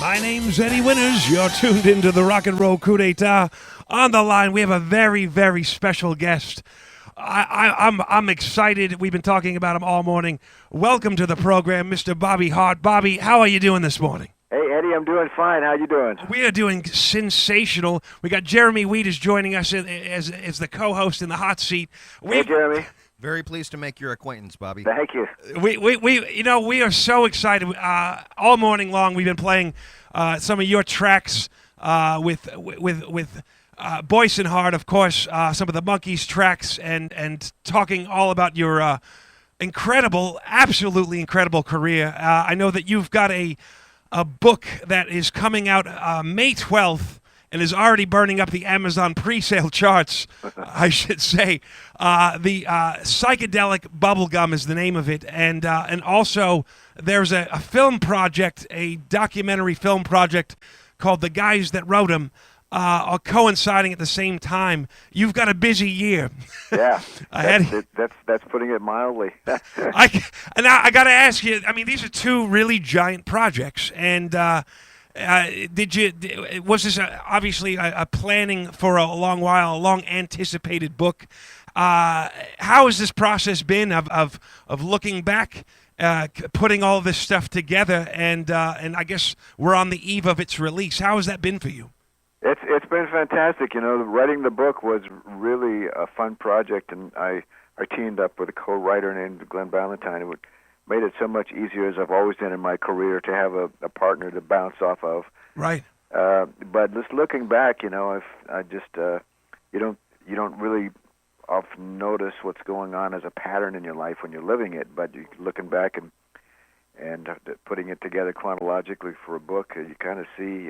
My name's Eddie Winters. You're tuned into the Rock and Roll Coup d'etat. On the line, we have a very, very special guest. I'm excited. We've been talking about him all morning. Welcome to the program, Mr. Bobby Hart. Bobby, how are you doing this morning? Hey, Eddie, I'm doing fine. How you doing? We are doing sensational. We got Jeremy Wheat is joining us as the co-host in the hot seat. Hey, Jeremy. Very pleased to make your acquaintance, Bobby. Thank you. We are so excited. All morning long, we've been playing some of your tracks with Boyce and Hart, of course, some of the Monkees tracks, and talking all about your incredible, absolutely incredible career. I know that you've got a book that is coming out May 12th and is already burning up the Amazon pre-sale charts, I should say. The Psychedelic Bubblegum is the name of it. And also there's a film project, a documentary film project called The Guys That Wrote 'Em, are coinciding at the same time. You've got a busy year. Yeah, that's putting it mildly. I got to ask you, I mean, these are two really giant projects, and was this obviously a planning for a long while, a long anticipated book? How has this process been of looking back, putting all this stuff together, and I guess we're on the eve of its release. How has that been for you? It's been fantastic. You know, writing the book was really a fun project, and I teamed up with a co-writer named Glenn Ballantyne, who made it so much easier, as I've always done in my career, to have a partner to bounce off of. Right. But just looking back, you know, you don't really often notice what's going on as a pattern in your life when you're living it. But you looking back and putting it together chronologically for a book, you kind of see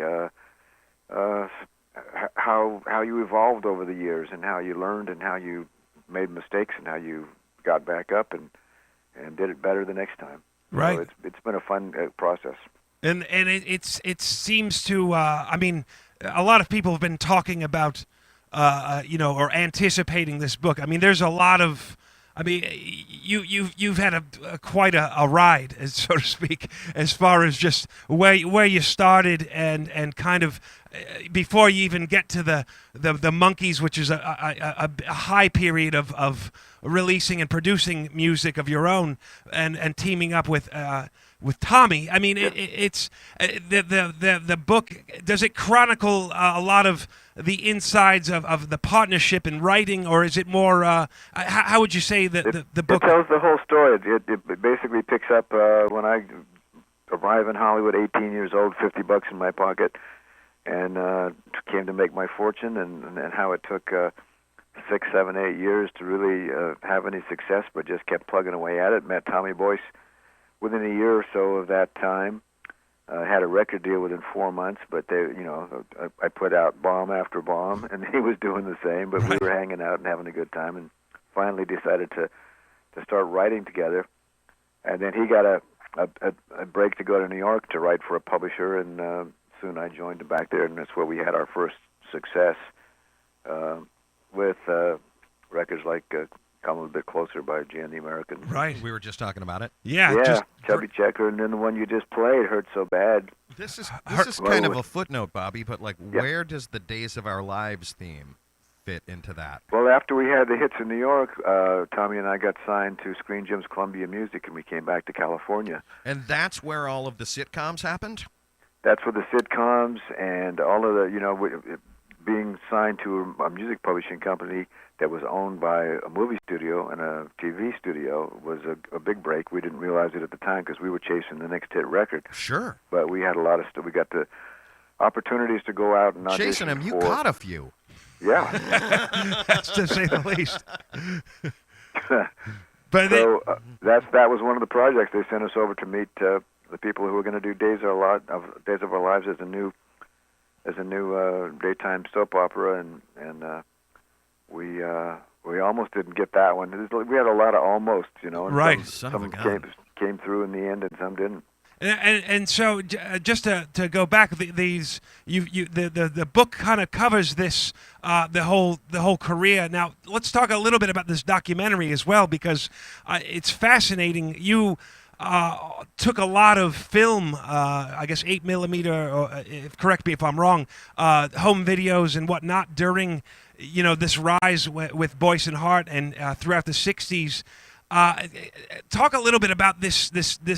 how you evolved over the years, and how you learned, and how you made mistakes, and how you got back up and did it better the next time. Right. So it's been a fun process. And it seems to I mean, a lot of people have been talking about or anticipating this book. I mean, there's a lot of, I mean, you've had quite a ride, so to speak, as far as just where you started and kind of before you even get to the Monkees, which is a high period of releasing and producing music of your own, and teaming up with Tommy. I mean, it's the book. Does it chronicle a lot of the insides of the partnership in writing, or is it more? How would you say that the book? It tells the whole story. It basically picks up when I arrive in Hollywood, 18 years old, $50 in my pocket, and came to make my fortune, and how it took 6, 7, 8 years to really have any success, but just kept plugging away at it. Met Tommy Boyce within a year or so of that time. Had a record deal within 4 months, but I put out bomb after bomb, and he was doing the same. But we were hanging out and having a good time, and finally decided to start writing together. And then he got a break to go to New York to write for a publisher, and soon I joined him back there, and that's where we had our first success with records like Come a Little Bit Closer by Jan the American. Right. We were just talking about it. Yeah. Chubby Checker, and then the one you just played, Hurt So Bad. This is kind of a footnote, Bobby, but where does the Days of Our Lives theme fit into that? Well, after we had the hits in New York, Tommy and I got signed to Screen Gems Columbia Music, and we came back to California. And that's where all of the sitcoms happened? That's where the sitcoms and all of the, being signed to a music publishing company that was owned by a movie studio and a TV studio was a big break. We didn't realize it at the time because we were chasing the next hit record. Sure. But we had a lot of stuff. We got the opportunities to go out and audition. Chasing them, you caught a few. Yeah. That's to say the least. But so that was one of the projects. They sent us over to meet the people who were going to do Days of Our Lives as a new daytime soap opera, and we almost didn't get that one. We had a lot of almost, and right. Some came through in the end, and some didn't. And so just to go back, the book kind of covers this the whole career. Now let's talk a little bit about this documentary as well, because it's fascinating. You took a lot of film, I guess 8mm, or correct me if I'm wrong, home videos and whatnot during, this rise with Boyce and Hart and throughout the '60s. Talk a little bit about this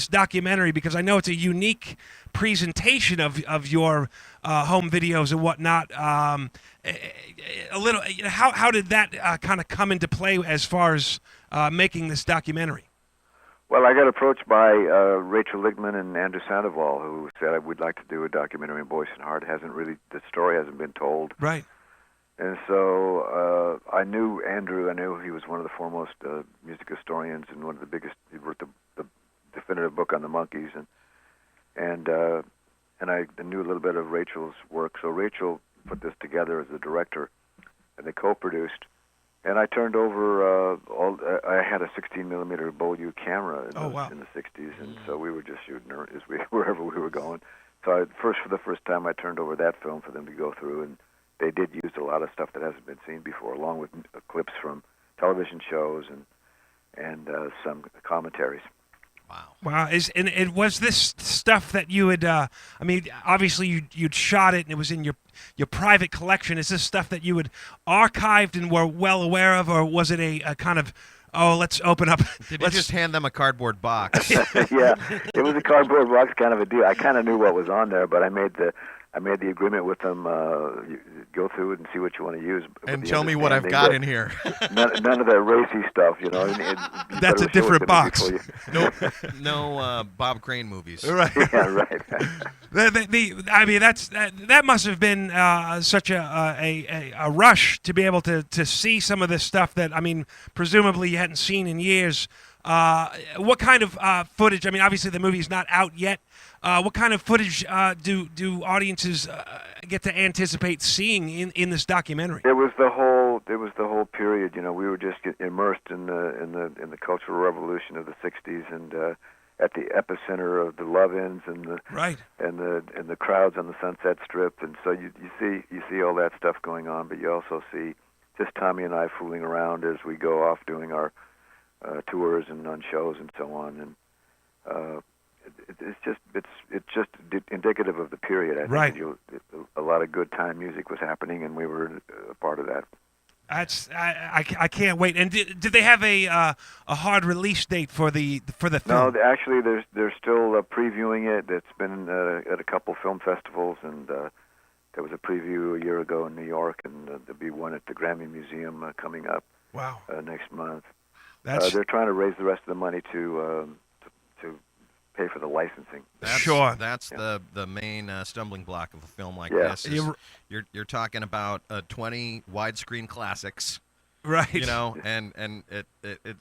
documentary, because I know it's a unique presentation of your home videos and whatnot. A little, how did that kind of come into play as far as making this documentary? Well, I got approached by Rachel Ligman and Andrew Sandoval, who said I would like to do a documentary on Boyce and Hart. The story hasn't been told. Right. And so I knew Andrew. I knew he was one of the foremost music historians and one of the biggest. He wrote the definitive book on the Monkees, and I knew a little bit of Rachel's work. So Rachel put this together as the director, and they co-produced. And I turned over I had a 16mm Beaulieu camera in the '60s, and so we were just shooting wherever we were going. So for the first time, I turned over that film for them to go through, and they did use a lot of stuff that hasn't been seen before, along with clips from television shows and some commentaries. Wow! And was this stuff that you had? Obviously you'd shot it and it was in your private collection. Is this stuff that you had archived and were well aware of, or was it a kind of, let's open up? Did you just hand them a cardboard box? Yeah, it was a cardboard box kind of a deal. I kind of knew what was on there, but I made the agreement with them. Go through it and see what you want to use. And tell me what I've got in here. None of that racy stuff, That's a different box. No Bob Crane movies. Right. Yeah, right. That must have been such a rush to be able to see some of this stuff that, presumably you hadn't seen in years. What kind of footage? Obviously the movie's not out yet. What kind of footage do audiences get to anticipate seeing in this documentary? It was the whole period. We were just immersed in the cultural revolution of the '60s, and at the epicenter of the love-ins and the crowds on the Sunset Strip. And so you see all that stuff going on, but you also see just Tommy and I fooling around as we go off doing our tours and on shows and so on. And it's just indicative of the period. I think a lot of good time music was happening, and we were a part of that. I can't wait. And did they have a hard release date for the film? No, actually, they're still previewing it. It's been at a couple film festivals, and there was a preview a year ago in New York, and there'll be one at the Grammy Museum coming up. Wow. Next month. They're trying to raise the rest of the money to pay for the licensing. That's the main stumbling block of a film like this. You're talking about 20 widescreen classics, right? And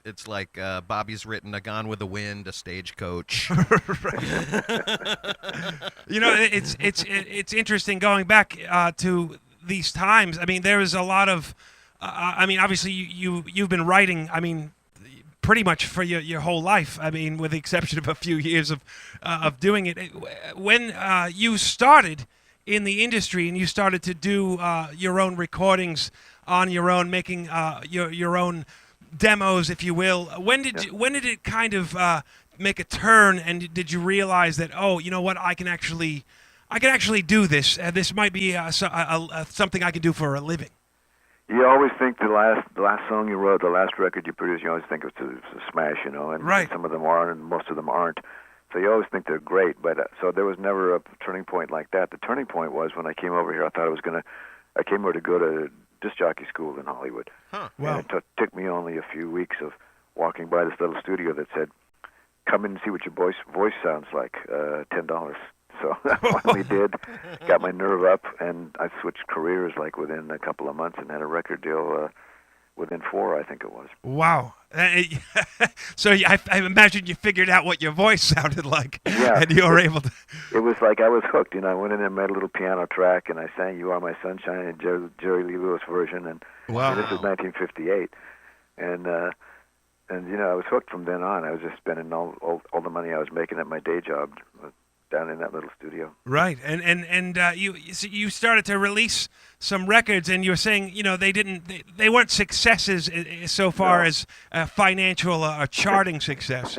it's like Bobby's written a Gone with the Wind, a Stagecoach. It's interesting going back to these times. There is a lot of, obviously you've been writing. Pretty much for your whole life. With the exception of a few years of doing it. When you started in the industry and you started to do your own recordings on your own, making your own demos, if you will, when did it kind of make a turn, and did you realize that, I can actually do this? This might be something I can do for a living. You always think the last song you wrote, the last record you produced, you always think it's a smash, and some of them are, and most of them aren't. So you always think they're great, but so there was never a turning point like that. The turning point was when I came over here. I thought I came over to go to disc jockey school in Hollywood. Wow. And it took me only a few weeks of walking by this little studio that said, "Come in and see what your voice sounds like. $10." So I finally did, got my nerve up, and I switched careers like within a couple of months and had a record deal within 4, I think it was. Wow. So I imagine you figured out what your voice sounded like, and you were able to... It was like I was hooked. I went in and made a little piano track, and I sang You Are My Sunshine in Jerry Lee Lewis version, and this was 1958. And I was hooked from then on. I was just spending all the money I was making at my day job down in that little studio. Right, and you started to release some records, and you were saying they weren't successes so far as financial or charting success,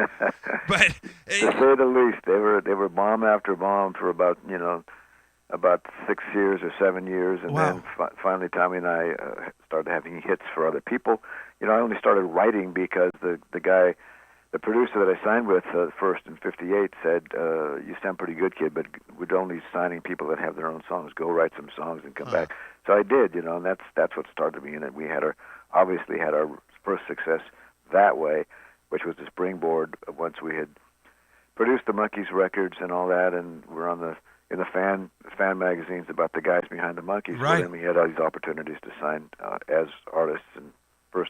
but to say the least, they were bomb after bomb for about 6 years or 7 years, and then finally Tommy and I started having hits for other people. I only started writing because the producer that I signed with first in '58 said, "You sound pretty good, kid, but we're only signing people that have their own songs. Go write some songs and come back." So I did, and that's what started me in it. We obviously had our first success that way, which was the springboard once we had produced the Monkees records and all that, and we're in the fan magazines about the guys behind the Monkees. Right. So then we had all these opportunities to sign as artists and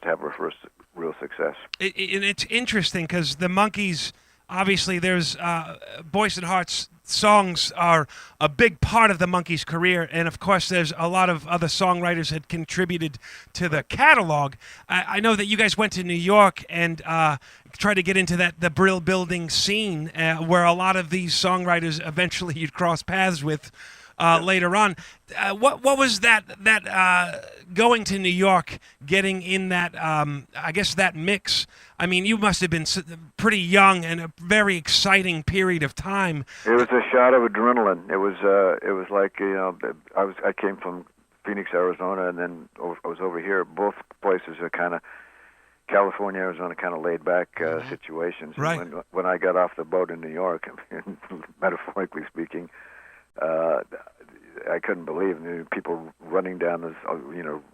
have our first real success. It's interesting because the Monkees, obviously, there's Boyce and Hart's songs are a big part of the Monkees' career, and of course, there's a lot of other songwriters that contributed to the catalog. I know that you guys went to New York and tried to get into the Brill Building scene, where a lot of these songwriters eventually you'd cross paths with. Later on, what was that going to New York, getting in that I guess that mix? I mean, you must have been pretty young and a very exciting period of time. It was a shot of adrenaline. It was like I came from Phoenix, Arizona, and then I was over here. Both places are kind of California, Arizona, kind of laid back situations. Right. When I got off the boat in New York, metaphorically speaking. I couldn't believe people running down this,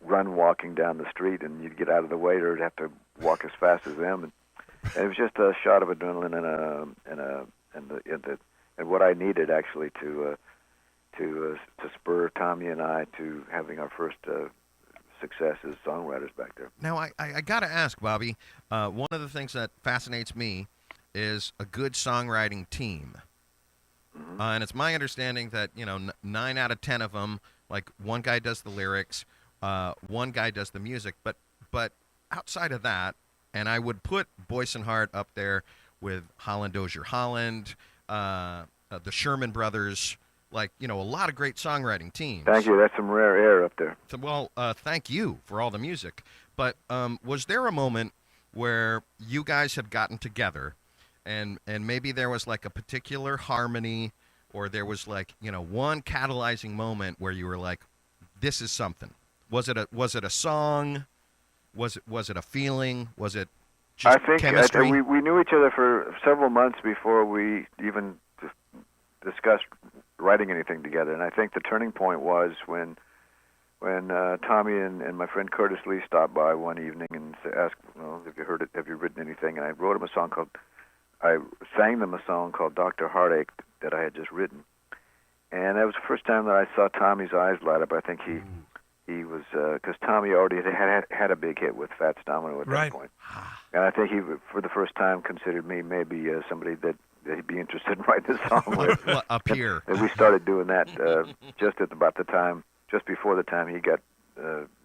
walking down the street, and you'd get out of the way, or you'd have to walk as fast as them. And it was just a shot of adrenaline and what I needed actually to spur Tommy and I to having our first success as songwriters back there. Now I got to ask, Bobby. One of the things that fascinates me is a good songwriting team. And it's my understanding that 9 out of 10 of them, like one guy does the lyrics, one guy does the music, but outside of that, and I would put Boyce and Hart up there with Holland Dozier Holland, the Sherman Brothers, a lot of great songwriting teams. Thank you. That's some rare air up there. So, well, thank you for all the music. But was there a moment where you guys had gotten together? And maybe there was like a particular harmony, or there was one catalyzing moment where you were like, "This is something." Was it a song? Was it a feeling? Was it just chemistry? I think we knew each other for several months before we even discussed writing anything together. And I think the turning point was when Tommy and my friend Curtis Lee stopped by one evening and asked, "Have you written anything?" And I wrote him a song I sang them a song called Dr. Heartache that I had just written. And that was the first time that I saw Tommy's eyes light up. I think he was, because Tommy already had a big hit with Fats Domino at that point. And I think he, for the first time, considered me maybe somebody that he'd be interested in writing a song with. Up here. And we started doing that just before the time he got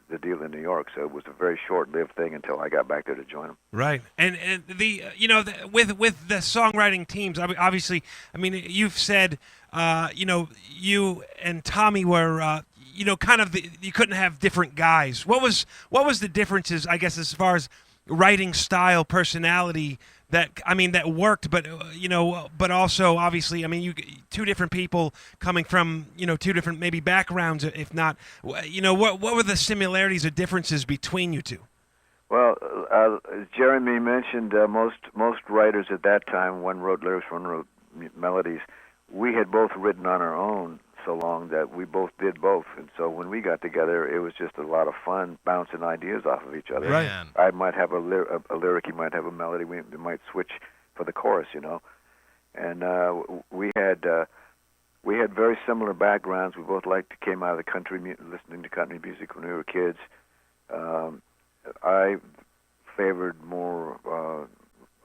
the deal in New York, so it was a very short-lived thing until I got back there to join him. Right, and with the songwriting teams, obviously, I mean, you've said, you and Tommy were, kind of you couldn't have different guys. What was the differences, I guess, as far as writing style, personality? That worked, but but also obviously, you two different people coming from two different maybe backgrounds, if not, what were the similarities or differences between you two? Well, Jeremy mentioned most writers at that time, one wrote lyrics, one wrote melodies. We had both written on our own so long that we both did both, and so when we got together, it was just a lot of fun bouncing ideas off of each other. Right. I might have a lyric, he might have a melody. We might switch for the chorus, and we had very similar backgrounds. We both came out of the country, listening to country music when we were kids. I favored more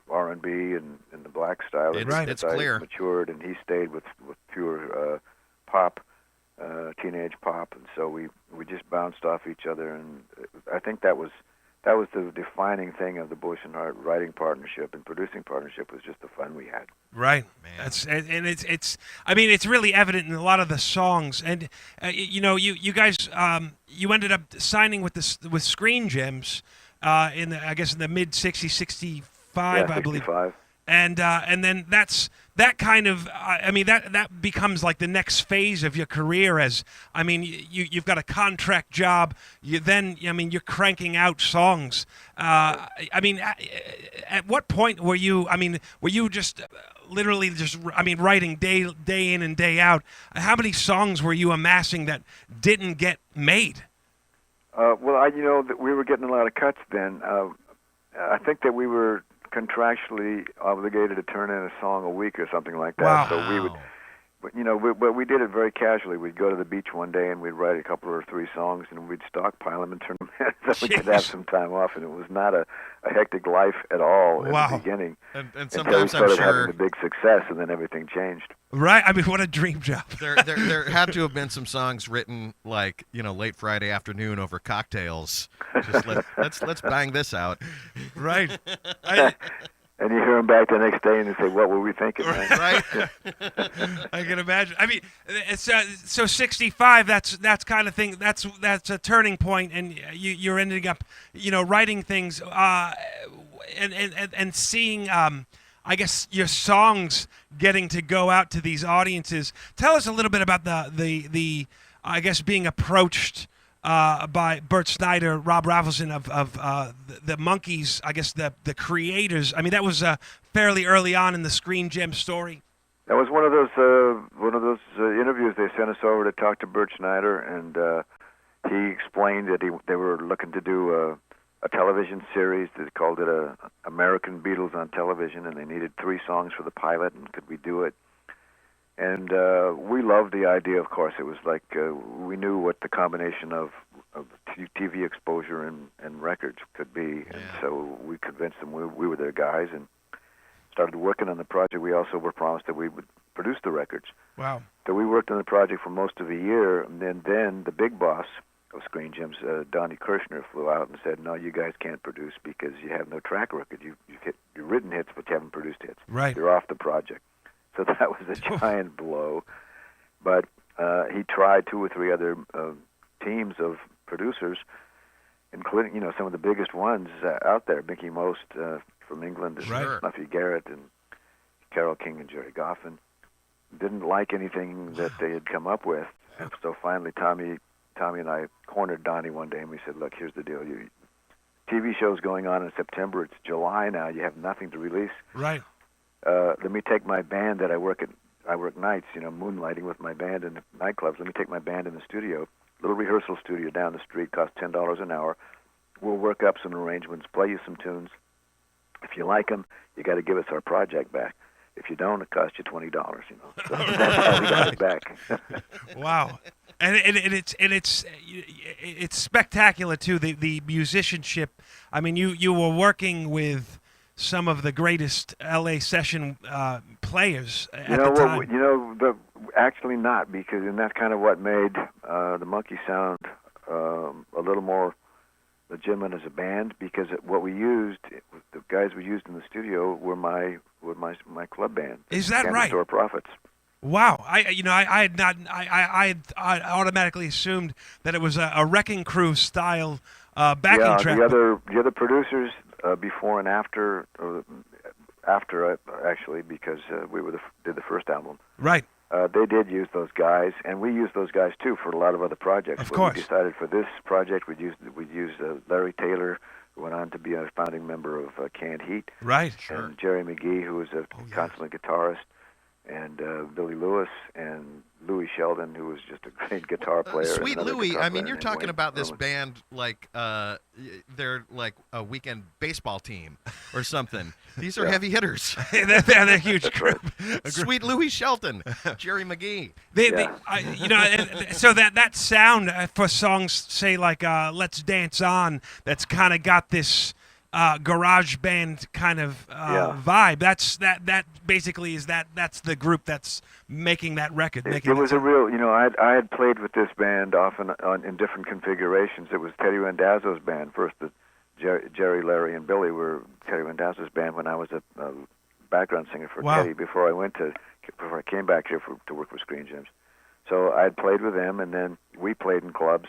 R&B and the black style. It's clear. I matured, and he stayed with pure pop, teenage pop, and so we just bounced off each other, and I think that was that was the defining thing of the Boyce and Hart writing partnership and producing partnership, was just the fun we had. Right. Man. That's and it's. I mean, it's really evident in a lot of the songs, and you guys you ended up signing with Screen Gems in the mid '60s, '65, Yeah, I believe. 65. And then that kind of that becomes like the next phase of your career. As you've got a contract job. You're cranking out songs. At what point were you? Were you just literally writing day in and day out? How many songs were you amassing that didn't get made? That we were getting a lot of cuts then. I think that we were contractually obligated to turn in a song a week or something like that. Wow. So we would, but we did it very casually. We'd go to the beach one day and we'd write a couple or three songs and we'd stockpile them and turn them in so we could have some time off. And it was not a hectic life at all in the beginning. And until we sometimes started I'm sure having a big success, and then everything changed. Right. What a dream job. there had to have been some songs written late Friday afternoon over cocktails. Just let's bang this out. Right. And you hear them back the next day and they say, "What were we thinking?" Man? Right. I can imagine. It's so 65. That's kind of thing. That's a turning point, and you're ending up, writing things, and seeing. I guess your songs getting to go out to these audiences. Tell us a little bit about the I guess being approached by Bert Snyder, Rob Rafelson of the Monkees. I guess the creators. That was fairly early on in the Screen Gem story. That was one of those interviews they sent us over to talk to Bert Snyder, and he explained that they were looking to do a television series. They called it American Beatles on Television, and they needed 3 songs for the pilot, and could we do it? And we loved the idea, of course. It was like we knew what the combination of TV exposure and records could be, and so we convinced them we were their guys and started working on the project. We also were promised that we would produce the records. Wow. So we worked on the project for most of a year, and then the big boss of Screen Gems, Donnie Kirshner, flew out and said, "No, you guys can't produce because you have no track record. You've written hits, but you haven't produced hits. Right. You're off the project." So that was a giant blow. But he tried 2 or 3 other teams of producers, including some of the biggest ones out there, Mickey Most from England, and Snuffy Garrett and Carole King and Jerry Goffin. Didn't like anything that they had come up with, and so finally Tommy and I cornered Donnie one day and we said, "Look, here's the deal. TV show's going on in September. It's July now. You have nothing to release. Right. Let me take my band that I work nights, moonlighting with my band in nightclubs. Let me take my band in the studio, little rehearsal studio down the street, costs $10 an hour. We'll work up some arrangements, play you some tunes. If you like them, you got to give us our project back. If you don't, it costs you $20. So that's how we got it back." Wow. And it's spectacular too. The musicianship. You were working with some of the greatest LA session players at the time. Actually not, because and that's kind of what made the Monkees sound a little more legitimate as a band. Because what we used, the guys we used in the studio were my club band. Is that right? Store Prophets. Wow, I had automatically assumed that it was a Wrecking Crew style backing track. The other producers before and after actually, because we did the first album. Right. They did use those guys, and we used those guys too for a lot of other projects. Of course. We decided for this project we'd use Larry Taylor, who went on to be a founding member of Canned Heat. Right. And Jerry McGee, who was a consummate guitarist, and Billy Lewis and Louis Sheldon, who was just a great guitar player. Sweet Louis, you're talking about this Rowan. band like they're like a weekend baseball team or something. These are heavy hitters. they're a huge group. Right. Sweet Louis Shelton, Jerry McGee. So that sound for songs, say like "Let's Dance On," that's kind of got this garage band kind of vibe. That basically is that's the group that's making that record. It was a real, I had played with this band often in different configurations. It was Teddy Randazzo's band first, the Jerry, Larry, and Billy were Teddy Randazzo's band when I was a background singer for Wow. Teddy before I came back here to work for Screen Gems. So I had played with them, and then we played in clubs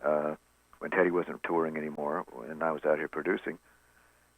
when Teddy wasn't touring anymore, and I was out here producing.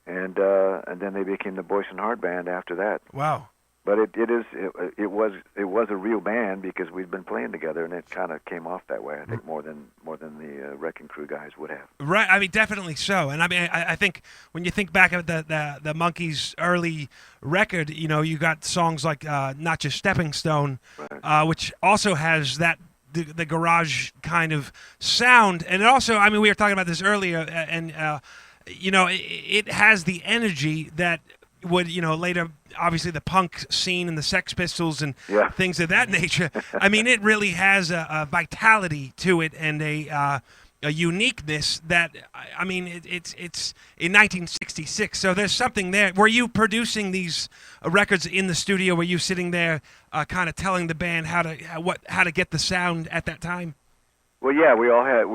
And then they became the Boyce and Hart band after that. Wow. But it was a real band because we'd been playing together, and it kind of came off that way. I think more than the Wrecking Crew guys would have. Right. I mean, definitely so. And I mean, I think when you think back at the Monkees' early record, you know, you got songs like Not Just Stepping Stone, Right. which also has that the garage kind of sound. And also, I mean, we were talking about this earlier, and you know, it has the energy that would, you know, later, obviously the punk scene and the Sex Pistols and things of that nature. I mean, it really has a vitality to it and a uniqueness that, I mean, it's in 1966. So there's something there. Were you producing these records in the studio? Were you sitting there kind of telling the band how to get the sound at that time? Well, yeah, we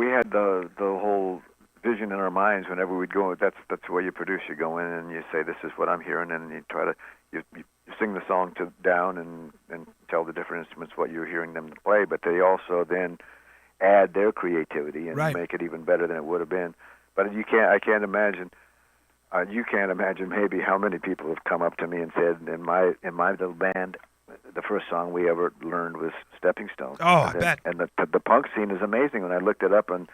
had the whole vision in our minds whenever we'd go. That's the way you produce. You go in and you say, "This is what I'm hearing," and you try to you sing the song down and tell the different instruments what you're hearing them play. But they also then add their creativity and make it even better than it would have been. But I can't imagine. You can't imagine maybe how many people have come up to me and said, "In my little band, the first song we ever learned was Stepping Stone." Oh, I bet. And the punk scene is amazing. When I looked it up on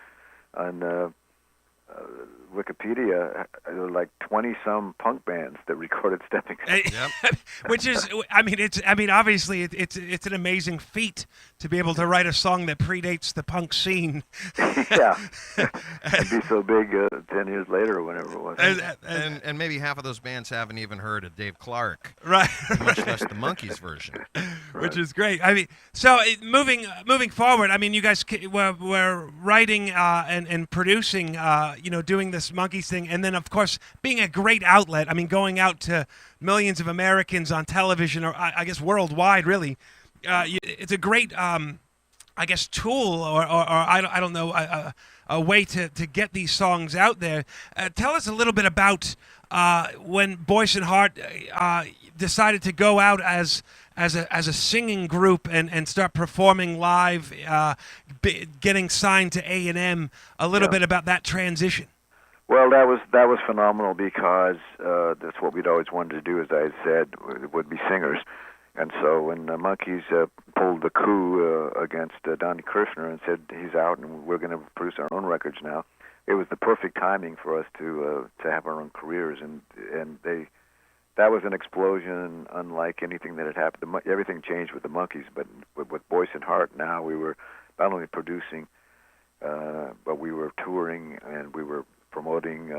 Wikipedia, there were like 20-some punk bands that recorded Stepping Stone. Yep. Which is, obviously it's an amazing feat to be able to write a song that predates the punk scene. Yeah, and be so big 10 years later or whenever it was. And maybe half of those bands haven't even heard of Dave Clark, Right? much less the Monkees version. Which is great. I mean, so moving forward, I mean, you guys were writing and producing, you know, doing this Monkees thing, and then of course being a great outlet. I mean, going out to millions of Americans on television, or I guess worldwide, really. It's a great, I guess, tool, or I don't know, a way to get these songs out there. Tell us a little bit about when Boyce and Hart decided to go out as a singing group and start performing live, getting signed to A&M. A little bit about that transition. Well, that was phenomenal because that's what we'd always wanted to do, as I had said, would be singers. And so when the Monkees pulled the coup against Donnie Kirshner and said he's out and we're going to produce our own records now, it was the perfect timing for us to have our own careers. And that was an explosion unlike anything that had happened. Everything changed with the Monkees, but with Boyce and Hart now we were not only producing, but we were touring and we were promoting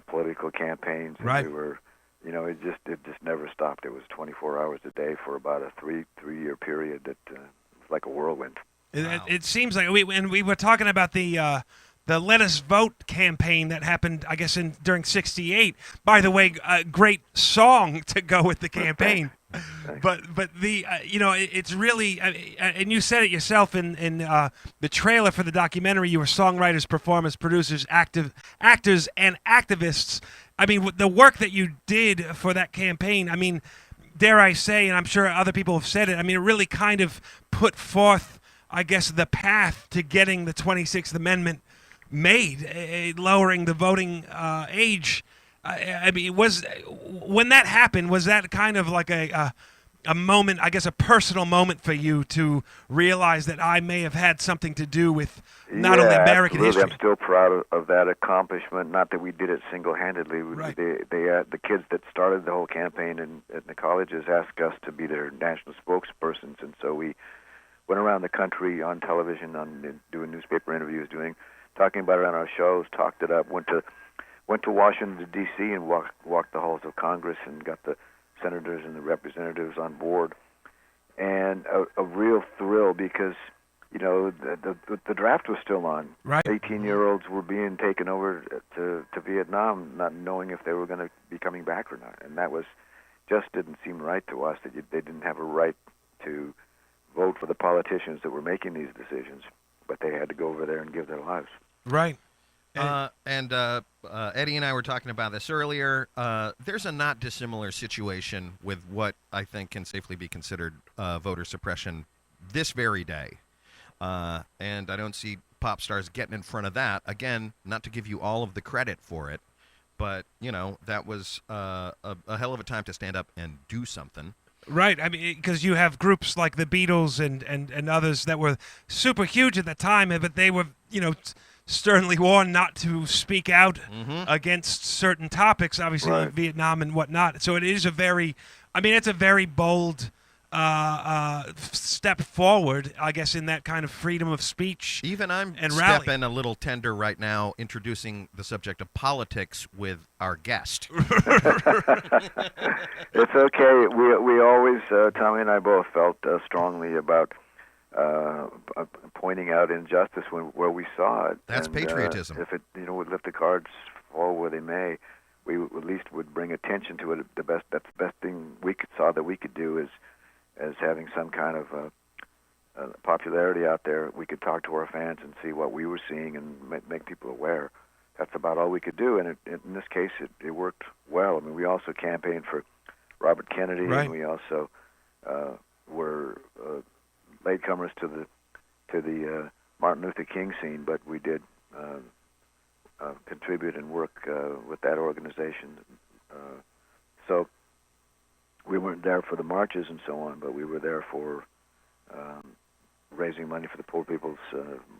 political campaigns. And we were, you know, it just never stopped. It was 24 hours a day for about a three-year period that was like a whirlwind. It seems like we were talking about the Let Us Vote campaign that happened, I guess, during '68. By the way, a great song to go with the campaign. But the you know, it's really, and you said it yourself in the trailer for the documentary. You were songwriters, performers, producers, actors, and activists. I mean, the work that you did for that campaign. I mean, dare I say, and I'm sure other people have said it. I mean, it really kind of put forth, I guess, the path to getting the 26th Amendment made, lowering the voting age. I mean, when that happened, was that kind of like a moment, I guess, a personal moment for you to realize that I may have had something to do with not only American absolutely. history? I'm still proud of that accomplishment. Not that we did it single-handedly. Right. The kids that started the whole campaign at the colleges asked us to be their national spokespersons, and so we went around the country on television, doing newspaper interviews, talking about it on our shows, talked it up, went to Washington, D.C. and walked the halls of Congress and got the senators and the representatives on board. And a real thrill because, you know, the draft was still on. Right. 18-year-olds were being taken over to Vietnam, not knowing if they were going to be coming back or not. And that just didn't seem right to us, that they didn't have a right to vote for the politicians that were making these decisions, but they had to go over there and give their lives. Right. And Eddie and I were talking about this earlier. There's a not dissimilar situation with what I think can safely be considered voter suppression this very day. And I don't see pop stars getting in front of that. Again, not to give you all of the credit for it, but, you know, that was a hell of a time to stand up and do something. Right. I mean, because you have groups like the Beatles and others that were super huge at the time, but they were, you know, sternly warned not to speak out against certain topics, obviously like Vietnam and whatnot. So it is it's a very bold step forward, I guess, in that kind of freedom of speech. Even I'm and stepping a little tender right now, introducing the subject of politics with our guest. It's okay. We always, Tommy and I both felt strongly about pointing out injustice where we saw it. That's patriotism. If it, would lift the cards fall where they may, we at least would bring attention to it. That's the best thing we saw that we could do is as having some kind of popularity out there. We could talk to our fans and see what we were seeing and make people aware. That's about all we could do, and in this case, it worked well. I mean, we also campaigned for Robert Kennedy, and we also were latecomers to the Martin Luther King scene, but we did contribute and work with that organization. So we weren't there for the marches and so on, but we were there for raising money for the Poor People's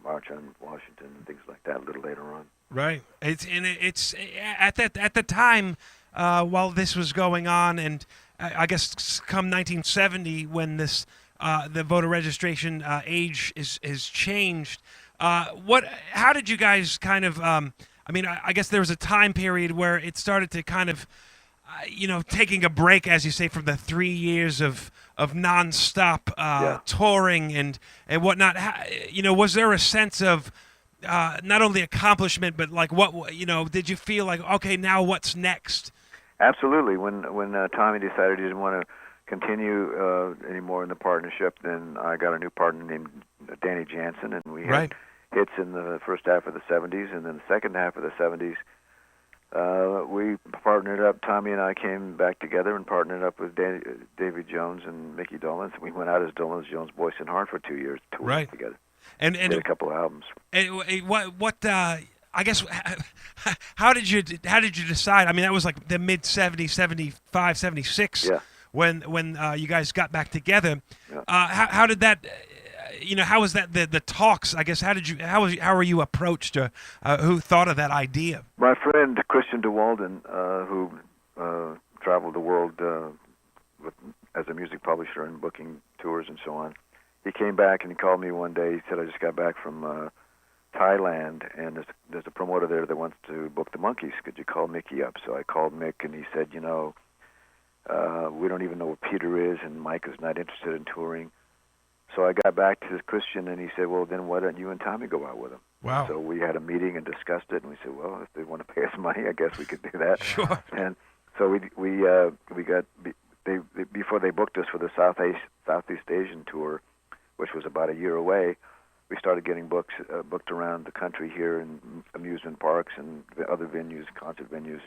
March on Washington and things like that a little later on. Right. It's at the time while this was going on, and I guess come 1970 when this the voter registration age is changed. How did you guys kind of? I guess there was a time period where it started to kind of, taking a break, as you say, from the 3 years of nonstop touring and whatnot. Was there a sense of not only accomplishment, but like did you feel like, okay, now what's next? Absolutely. When Tommy decided he didn't want to continue anymore in the partnership, then I got a new partner named Danny Jansen, and we had hits in the first half of the 70s, and then the second half of the 70s, we partnered up. Tommy and I came back together and partnered up with Davy Jones and Mickey Dolenz. We went out as Dolenz, Jones, Boyce and Hart for 2 years, touring together. And did a couple of albums. And I guess how did you decide? I mean, that was like the mid 70s, 75, 76. Yeah. When you guys got back together. How did that? How was that the talks? I guess how were you approached? Who thought of that idea? My friend Christian de Walden, who traveled the world as a music publisher and booking tours and so on, he came back and he called me one day. He said, "I just got back from Thailand, and there's a promoter there that wants to book the Monkees. Could you call Mickey up?" So I called Mick, and he said, we don't even know where Peter is, and Mike is not interested in touring. So I got back to Christian, and he said, "Well, then why don't you and Tommy go out with him?" Wow. So we had a meeting and discussed it, and we said, "Well, if they want to pay us money, I guess we could do that." Sure. And so we got before they booked us for the Southeast Asian tour, which was about a year away. We started getting booked around the country here in amusement parks and other venues, concert venues.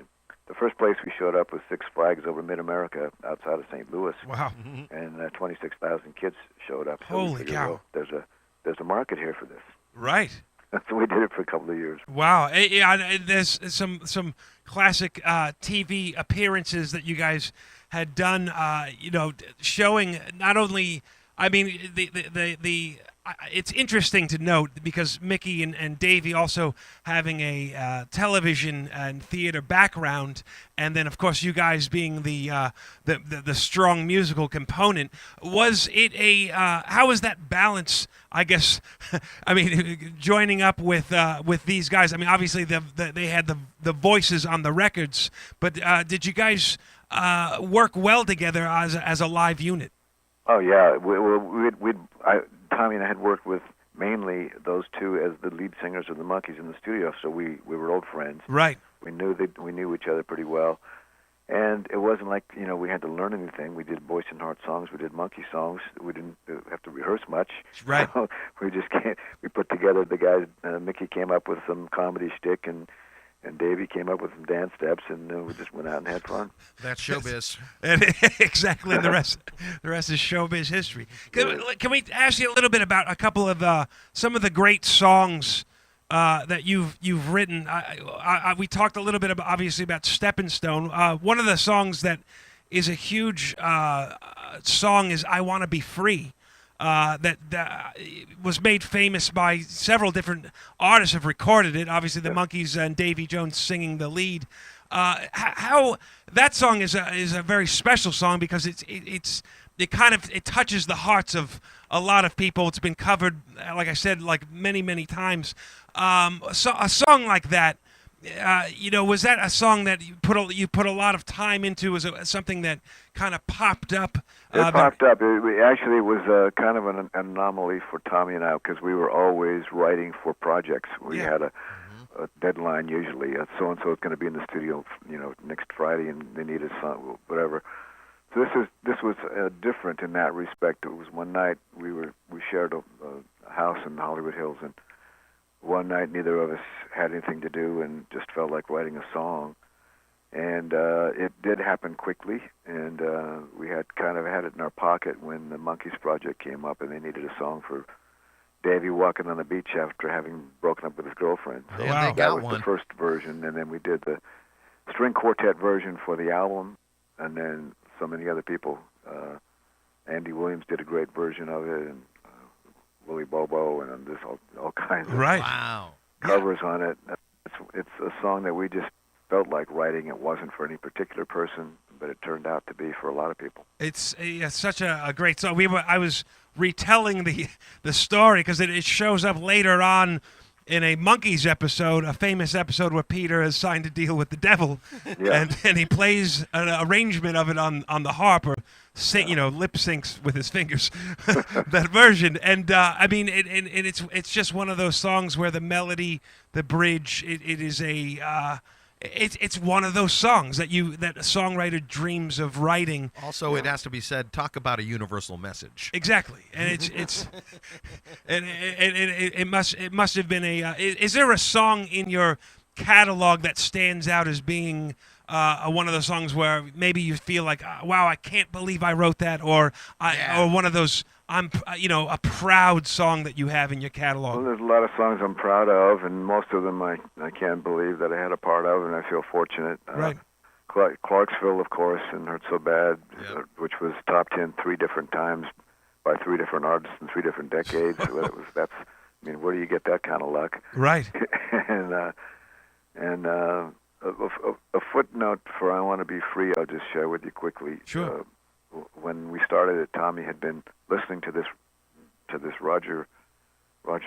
The first place we showed up was Six Flags over Mid-America outside of St. Louis. Wow. And 26,000 kids showed up. So Holy cow. Well, there's a market here for this. Right. So we did it for a couple of years. Wow. There's some classic TV appearances that you guys had done, showing not only, it's interesting to note because Mickey and Davey also having a television and theater background, and then of course you guys being the strong musical component. Was it how was that balance? I guess joining up with these guys. I mean, obviously they had the voices on the records, but did you guys work well together as a live unit? Oh yeah, Tommy and I had worked with mainly those two as the lead singers of the Monkees in the studio, so we were old friends. Right. We knew each other pretty well, and it wasn't like we had to learn anything. We did Boyce and Hart songs, we did Monkee songs. We didn't have to rehearse rehearse much. Right. So we just can't. We put together the guys. Mickey came up with some comedy shtick, and Davey came up with some dance steps, and we just went out and had fun. That's showbiz. Exactly. And the rest is showbiz history. Can we ask you a little bit about a couple of some of the great songs that you've written? We talked a little bit about, obviously, about Stepping Stone. One of the songs that is a huge song is "I Want to Be Free." That was made famous by several different artists have recorded it. Obviously, the Monkees and Davy Jones singing the lead. How that song is a very special song because it touches the hearts of a lot of people. It's been covered, like I said, like many times. So a song like that, was that a song that you put a lot of time into? Was it something that kind of popped up? It popped up. It was kind of an anomaly for Tommy and I because we were always writing for projects. We had a deadline usually. So and so is going to be in the studio, next Friday, and they need a song, whatever. So this was different in that respect. It was one night we shared a house in Hollywood Hills, and one night neither of us had anything to do and just felt like writing a song. And it did happen quickly, and we had it in our pocket when the Monkees project came up, and they needed a song for Davey walking on the beach after having broken up with his girlfriend. So Yeah, that was the first version, and then we did the string quartet version for the album, and then so many other people. Andy Williams did a great version of it, and Willie Bobo, and there's all kinds of covers on it. It's a song that we just felt like writing. It wasn't for any particular person, but it turned out to be for a lot of people. It's such a great song. I was retelling the story because it shows up later on in a Monkees episode, a famous episode where Peter has signed a deal with the devil, and he plays an arrangement of it on the harp, or lip syncs with his fingers, that version. And it's just one of those songs where the melody, the bridge, it is it's one of those songs that a songwriter dreams of writing. Also, it has to be said, talk about a universal message. Exactly, and it must have been a. Is there a song in your catalog that stands out as being one of those songs where maybe you feel like, wow, I can't believe I wrote that, or one of those a proud song that you have in your catalog? Well, there's a lot of songs I'm proud of, and most of them I can't believe that I had a part of, and I feel fortunate. Right. Clarksville, of course, and Hurt So Bad, which was top 10 3 different times by 3 different artists in 3 different decades. Where do you get that kind of luck? Right. and a footnote for I Want to Be Free, I'll just share with you quickly. Sure. When we started it, Tommy had been listening to this Roger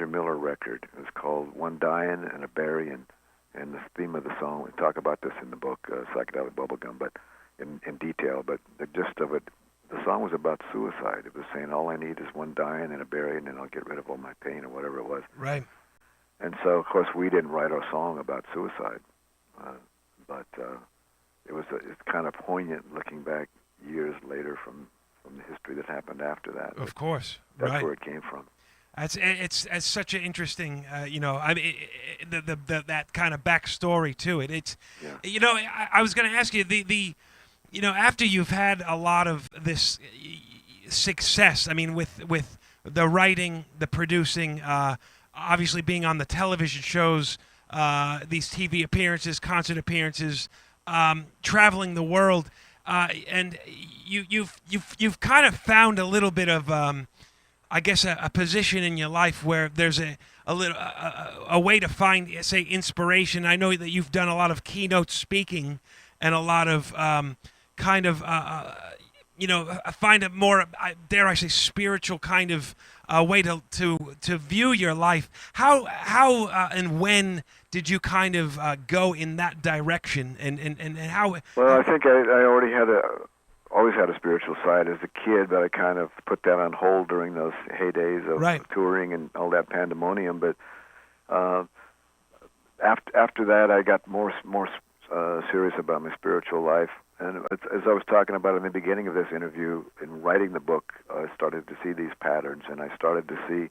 Miller record. It was called One Dying and a Burying, and the theme of the song, we talk about this in the book, Psychedelic Bubblegum, but in detail, but the gist of it, the song was about suicide. It was saying, all I need is one dying and a burying, and I'll get rid of all my pain, or whatever it was. Right. And so, of course, we didn't write our song about suicide, but it's kind of poignant looking back years later from the history that happened after that. Of course, that's where it came from. It's such an interesting, that kind of backstory to it. I was going to ask you after you've had a lot of this success, with the writing, the producing, obviously being on the television shows, these TV appearances, concert appearances, traveling the world. And you've kind of found a little bit of, I guess, a position in your life where there's a way to find, say, inspiration. I know that you've done a lot of keynote speaking and a lot of find a more, dare I say, spiritual kind of way to view your life. How and when did you kind of go in that direction, and how? Well, I think I already always had a spiritual side as a kid, but I kind of put that on hold during those heydays of touring and all that pandemonium. But after that, I got more serious about my spiritual life, And as I was talking about in the beginning of this interview, in writing the book, I started to see these patterns, and I started to see,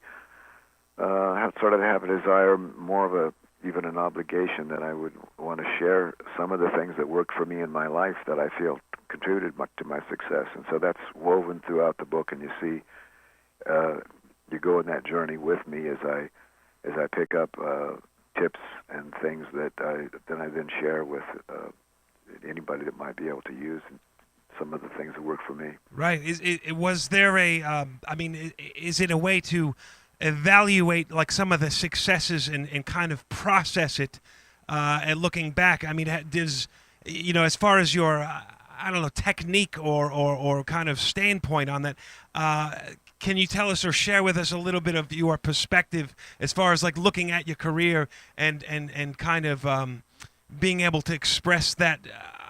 started to have a desire, more of a even an obligation, that I would want to share some of the things that worked for me in my life that I feel contributed much to my success. And so that's woven throughout the book, and you see, you go on that journey with me as I pick up tips and things that I then share with anybody that might be able to use some of the things that work for me. Right. Was there a? Is it a way to evaluate like some of the successes and kind of process it and looking back? I mean, does, as far as your I don't know, technique or kind of standpoint on that, can you tell us or share with us a little bit of your perspective as far as like looking at your career and kind of being able to express that,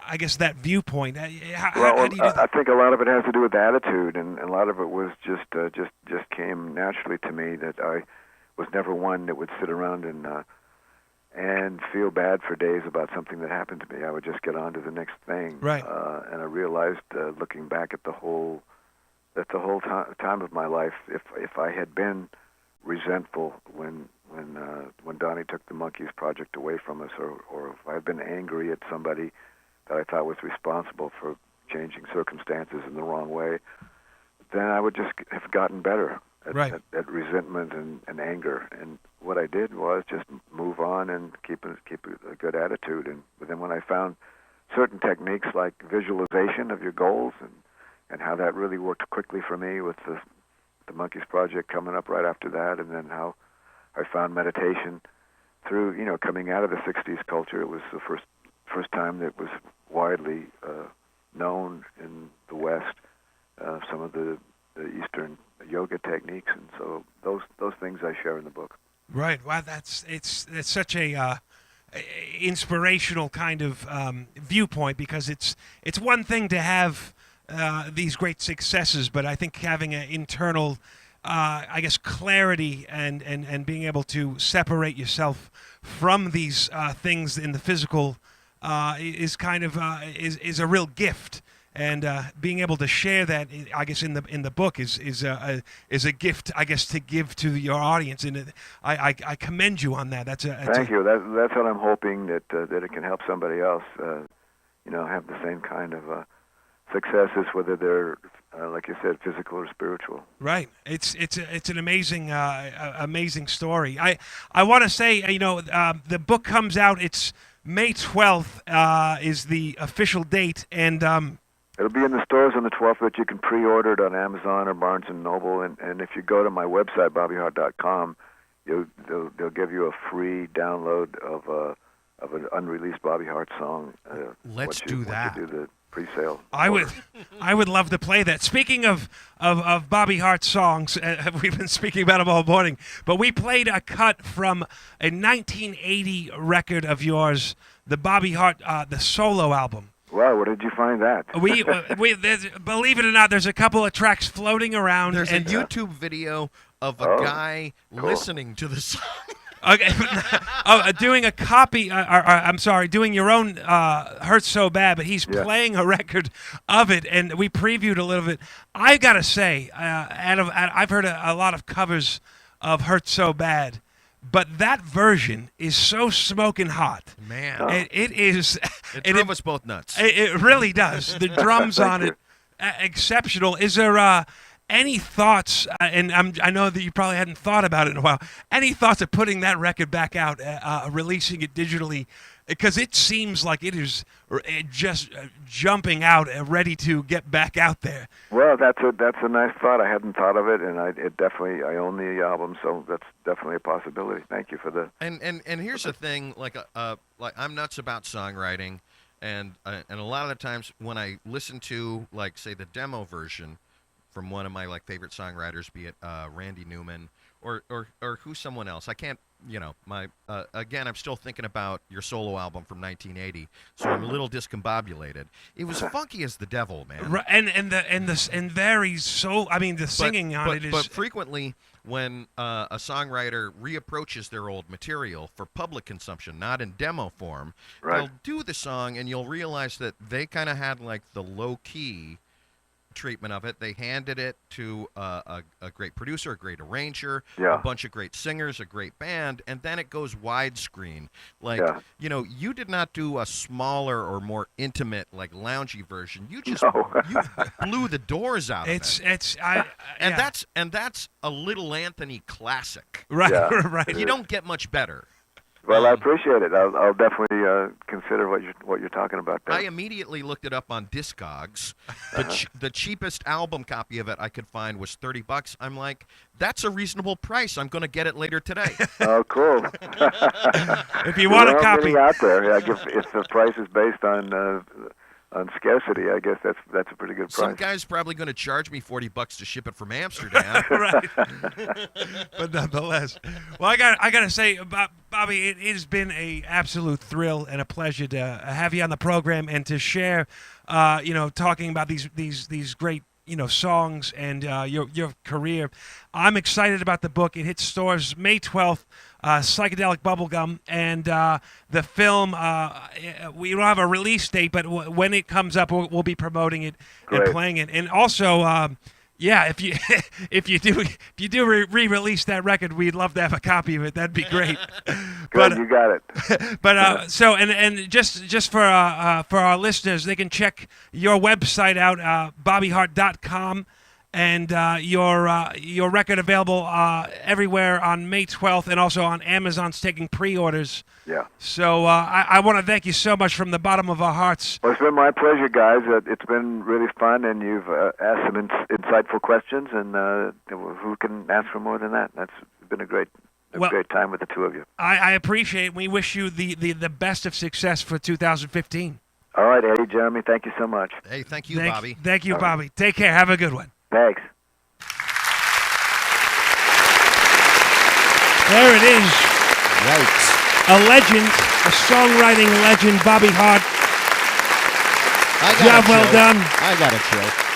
I guess, that viewpoint? How do you do that? I think a lot of it has to do with attitude, and a lot of it was just came naturally to me, that I was never one that would sit around and feel bad for days about something that happened to me. I would just get on to the next thing. Right. And I realized, looking back at the whole time of my life, if I had been resentful when Donnie took the Monkees project away from us, or if I had been angry at somebody that I thought was responsible for changing circumstances in the wrong way, then I would just have gotten better at resentment and anger. And what I did was just move on and keep a good attitude. But then when I found certain techniques like visualization of your goals and how that really worked quickly for me with the Monkees project coming up right after that, and then how I found meditation through, coming out of the 60s culture. It was the first time that was widely known in the West, some of the Eastern yoga techniques, and so those things I share in the book. Right. Wow, it's such a inspirational kind of viewpoint, because it's one thing to have these great successes, but I think having an internal, I guess, clarity and being able to separate yourself from these things in the physical is kind of is a real gift, and being able to share that, I guess, in the book is a gift, I guess, to give to your audience, and I commend you on that. Thank you. That's what I'm hoping, that it can help somebody else, have the same kind of successes, whether they're like you said, physical or spiritual. Right. It's an amazing amazing story. I want to say, the book comes out. It's May 12th is the official date, and it'll be in the stores on the 12th, but you can pre-order it on Amazon or Barnes & Noble, and if you go to my website, bobbyhart.com, they'll give you a free download of an unreleased Bobby Hart song. Let's do that. Once you do the pre-sale. I would love to play that. Speaking of Bobby Hart songs, we've been speaking about them all morning, but we played a cut from a 1980 record of yours, the Bobby Hart, the solo album. Wow, where did you find that? Believe it or not, there's a couple of tracks floating around. There's a YouTube video of a guy listening to the song. Okay, doing a copy, doing your own Hurts So Bad, but he's playing a record of it, and we previewed a little bit. I got to say, I've heard a lot of covers of Hurts So Bad, but that version is so smoking hot. Man. It is. It drove us both nuts. It really does. The drums on it, exceptional. Is there any thoughts, and I know that you probably hadn't thought about it in a while, any thoughts of putting that record back out, releasing it digitally? Because it seems like it is just jumping out, ready to get back out there. Well, that's a nice thought. I hadn't thought of it, and I own the album, so that's definitely a possibility. Thank you for the. And here's the thing, like I'm nuts about songwriting, and a lot of the times when I listen to, like, say, the demo version from one of my favorite songwriters, be it Randy Newman or who's someone else. I can't, again, I'm still thinking about your solo album from 1980, so I'm a little discombobulated. It was funky as the devil, man. Right, and very soul. I mean, the singing on it is. But frequently, when a songwriter reapproaches their old material for public consumption, not in demo form, they'll do the song, and you'll realize that they kind of had like the low key treatment of it. They handed it to a great producer, a great arranger, a bunch of great singers, a great band, and then it goes widescreen. Like, you did not do a smaller or more intimate, like loungy version. You just you blew the doors out of it. That's a Little Anthony classic. Right, right. You don't get much better. Well, I appreciate it. I'll definitely consider what you're talking about there. I immediately looked it up on Discogs. The cheapest album copy of it I could find was $30. I'm like, that's a reasonable price. I'm going to get it later today. Oh, cool. If you want a copy out there, if the price is based on scarcity, I guess that's a pretty good price. Some guy's probably going to charge me $40 to ship it from Amsterdam. Right. But nonetheless, well, I got to say, Bobby, it has been a absolute thrill and a pleasure to have you on the program and to share, talking about these great songs and your career. I'm excited about the book. It hits stores May 12th. Psychedelic Bubblegum, and the film, we don't have a release date, but when it comes up, we'll be promoting it and playing it. And also, if you do re-release that record, we'd love to have a copy of it. That'd be great. Good, you got it. But just for our listeners, they can check your website out, bobbyhart.com. And your record available everywhere on May 12th, and also on Amazon's taking pre-orders. Yeah. So I want to thank you so much from the bottom of our hearts. Well, it's been my pleasure, guys. It's been really fun, and you've asked some insightful questions, and who can ask for more than that? That's been a great time with the two of you. I appreciate it. We wish you the best of success for 2015. All right, Eddie, Jeremy, thank you so much. Hey, thank you, Bobby. Thank you, Bobby. Right. Take care. Have a good one. Thanks. There it is. Yikes. A legend, a songwriting legend, Bobby Hart. Job well done. I got a chill.